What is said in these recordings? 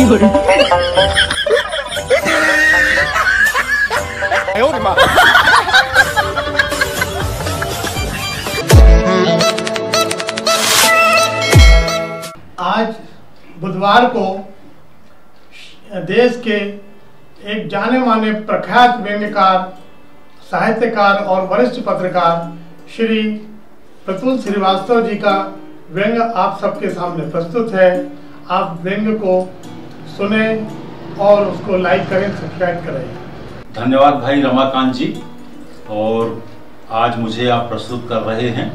आज बुधवार को देश के एक जाने माने प्रख्यात व्यंग्यकार, साहित्यकार और वरिष्ठ पत्रकार श्री प्रतुल श्रीवास्तव जी का व्यंग्य आप सबके सामने प्रस्तुत है। आप व्यंग्य को सुने और उसको लाइक करें, सब्सक्राइब करें। धन्यवाद भाई रमाकांत जी। और आज मुझे आप प्रस्तुत कर रहे हैं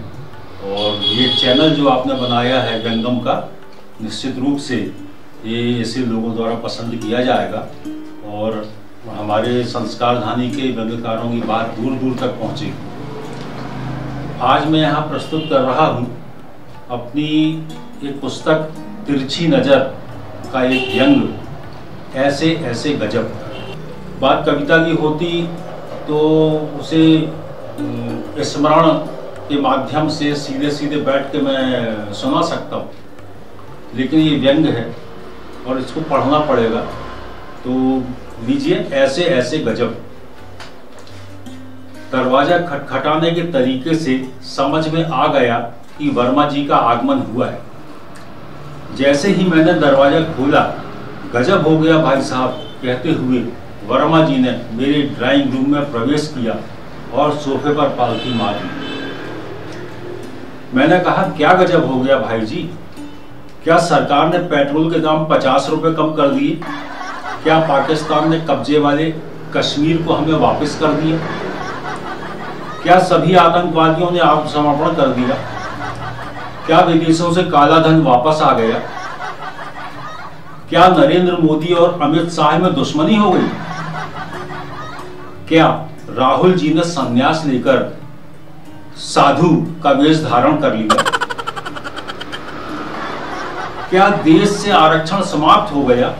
और ये चैनल जो आपने बनाया है व्यंगम का, निश्चित रूप से ये ऐसे लोगों द्वारा पसंद किया जाएगा और हमारे संस्कारधानी के व्यंग्यकारों की बात दूर दूर तक पहुँचेगी। आज मैं यहाँ प्रस्तुत कर रहा हूँ अपनी एक पुस्तक तिरछी नज़र का एक व्यंग्य, ऐसे ऐसे गजब। बात कविता की होती तो उसे स्मरण के माध्यम से सीधे सीधे बैठ के मैं सुना सकता हूँ, लेकिन ये व्यंग्य है और इसको पढ़ना पड़ेगा। तो लीजिए, ऐसे ऐसे गजब। दरवाजा खटखटाने के तरीके से समझ में आ गया कि वर्मा जी का आगमन हुआ है। जैसे ही मैंने दरवाजा खोला, गजब हो गया भाई साहब कहते हुए वर्मा जी ने मेरे ड्राइंग रूम में प्रवेश किया और सोफे पर पालथी मार ली। मैंने कहा, क्या गजब हो गया भाई जी? क्या सरकार ने पेट्रोल के दाम 50 रुपए कम कर दिए? क्या पाकिस्तान ने कब्जे वाले कश्मीर को हमें वापस कर दिया? क्या सभी आतंकवादियों ने आत्मसमर्पण कर दिया? क्या विदेशों से काला धन वापस आ गया? क्या नरेंद्र मोदी और अमित शाह में दुश्मनी हो गई? क्या राहुल जी ने संन्यास लेकर साधु का वेश धारण कर लिया? क्या देश से आरक्षण समाप्त हो गया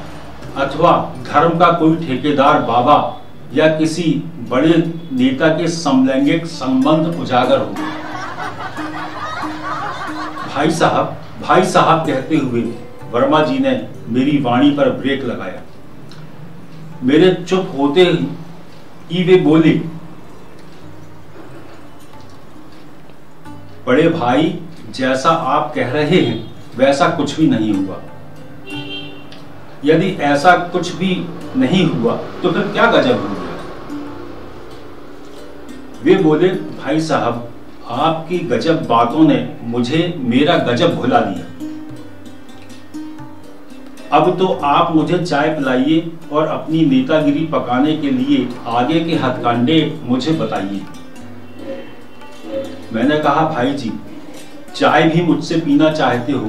अथवा धर्म का कोई ठेकेदार बाबा या किसी बड़े नेता के समलैंगिक संबंध उजागर हो गए? भाई साहब कहते हुए वर्मा जी ने मेरी वाणी पर ब्रेक लगाया। मेरे चुप होते ही वे बोले, बड़े भाई, जैसा आप कह रहे हैं वैसा कुछ भी नहीं हुआ। यदि ऐसा कुछ भी नहीं हुआ तो फिर क्या गजब हो गया? वे बोले, भाई साहब, आपकी गजब बातों ने मुझे मेरा गजब भुला दिया। अब तो आप मुझे चाय पिलाइए और अपनी नेतागिरी पकाने के लिए आगे के हथकंडे मुझे बताइए। मैंने कहा, भाई जी, चाय भी मुझसे पीना चाहते हो,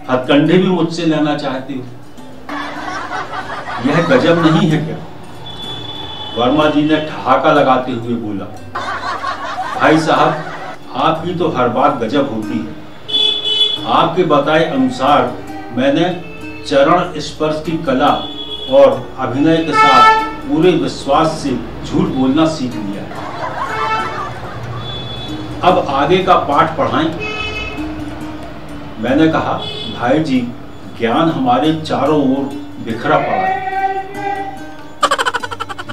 हथकंडे भी मुझसे लेना चाहते हो, यह गजब नहीं है क्या? वर्मा जी ने ठहाका लगाते हुए बोला, भाई साहब, आपकी तो हर बात गजब होती है। आपके बताए अनुसार मैंने चरण स्पर्श की कला और अभिनय के साथ पूरे विश्वास से झूठ बोलना सीख लिया है। अब आगे का पाठ पढ़ाएं। मैंने कहा, भाई जी, ज्ञान हमारे चारों ओर बिखरा पड़ा है,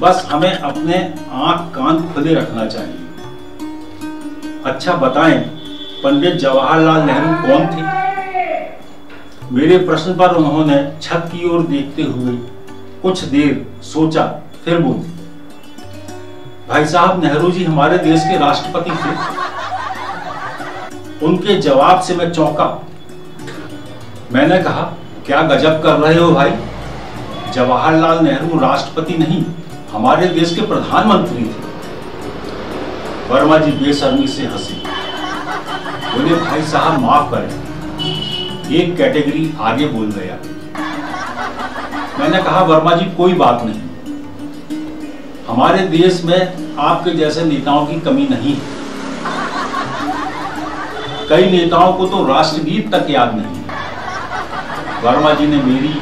बस हमें अपने आंख कान खुले रखना चाहिए। अच्छा बताएं, पंडित जवाहरलाल नेहरू कौन थे? मेरे प्रश्न पर उन्होंने छत की ओर देखते हुए कुछ देर सोचा, फिर बोले, भाई साहब, नेहरू जी हमारे देश के राष्ट्रपति थे। उनके जवाब से मैं चौंका। मैंने कहा, क्या गजब कर रहे हो भाई? जवाहरलाल नेहरू राष्ट्रपति नहीं, हमारे देश के प्रधानमंत्री थे। वर्मा जी बेशर्मी से हंसे, बोले, भाई साहब माफ करें, एक कैटेगरी आगे बोल गया। मैंने कहा, वर्मा जी कोई बात नहीं, हमारे देश में आपके जैसे नेताओं की कमी नहीं है। कई नेताओं को तो राष्ट्रगीत तक याद नहीं। वर्मा जी ने मेरी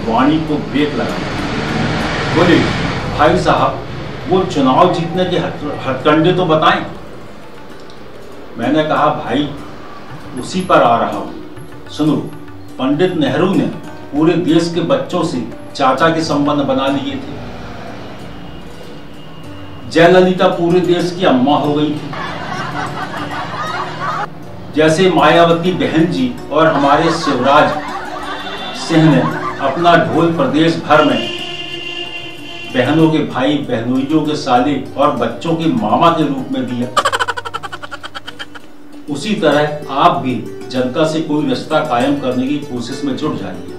वाणी को ब्रेक लगाया। बोले, भाई साहब, वो चुनाव जीतने के हथकंडे तो बताएं। मैंने कहा, भाई उसी पर आ रहा हूं। सुनो, पंडित नेहरू ने पूरे देश के बच्चों से चाचा के संबंध बना लिए थे। जयललिता पूरे देश की अम्मा हो गई थी। जैसे मायावती बहन जी और हमारे शिवराज सिंह ने अपना ढोल प्रदेश भर में बहनों के भाई, बहनोइयों के साले और बच्चों के मामा के रूप में दिया, उसी तरह आप भी जनता से कोई रिश्ता कायम करने की कोशिश में जुट जाइए।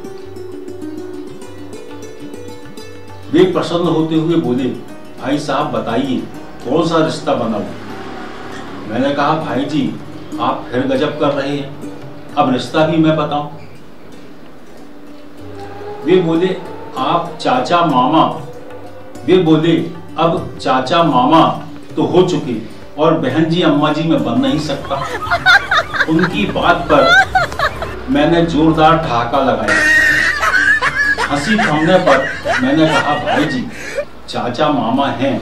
वे प्रसन्न होते हुए बोले, भाई साहब बताइए कौन सा रिश्ता बनाऊं? मैंने कहा, भाई जी आप फिर गजब कर रहे हैं, अब रिश्ता भी मैं बताऊं? वे बोले, आप चाचा मामा। वे बोले, अब चाचा मामा तो हो चुके और बहन जी अम्मा जी में बन नहीं सकता। उनकी बात पर मैंने जोरदार ठहाका लगाया। हंसी थमने पर मैंने कहा, भाई जी चाचा मामा हैं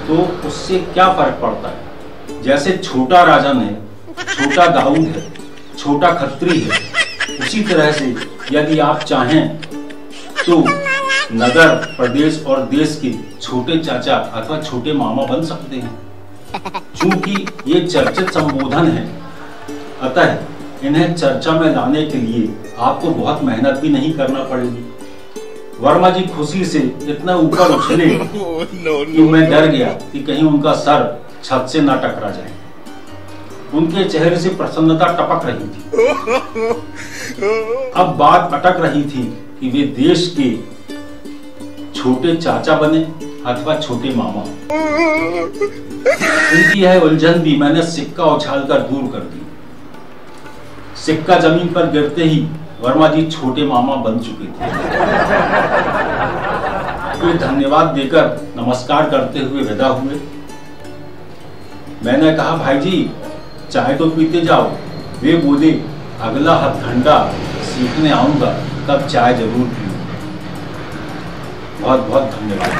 तो उससे क्या फर्क पड़ता है? जैसे छोटा राजन है, छोटा दाऊद है, छोटा खत्री है, उसी तरह से यदि आप चाहें तो नगर, प्रदेश और देश के छोटे चाचा अथवा छोटे मामा बन सकते हैं। चूंकि ये चर्चित संबोधन है, अतः इन्हें चर्चा में लाने के लिए आपको बहुत मेहनत भी नहीं करना पड़ेगी। वर्मा जी खुशी से इतना ऊपर उछले कि मैं डर गया कि कहीं उनका सर छत से ना टकरा जाए। उनके चेहरे से प्रसन्नता टपक रही थी। अब बात अटक रही थी कि वे देश के छोटे चाचा बने अथवा छोटे मामा। उनकी यह उलझन भी मैंने सिक्का उछालकर दूर कर दी। सिक्का जमीन पर गिरते ही वर्मा जी छोटे मामा बन चुके थे। वे धन्यवाद देकर नमस्कार करते हुए विदा हुए। मैंने कहा, भाई जी चाय तो पीते जाओ। वे बोले, अगला हथकंडा सीखने आऊंगा, तब चाय जरूर पीऊंगा। बहुत बहुत धन्यवाद।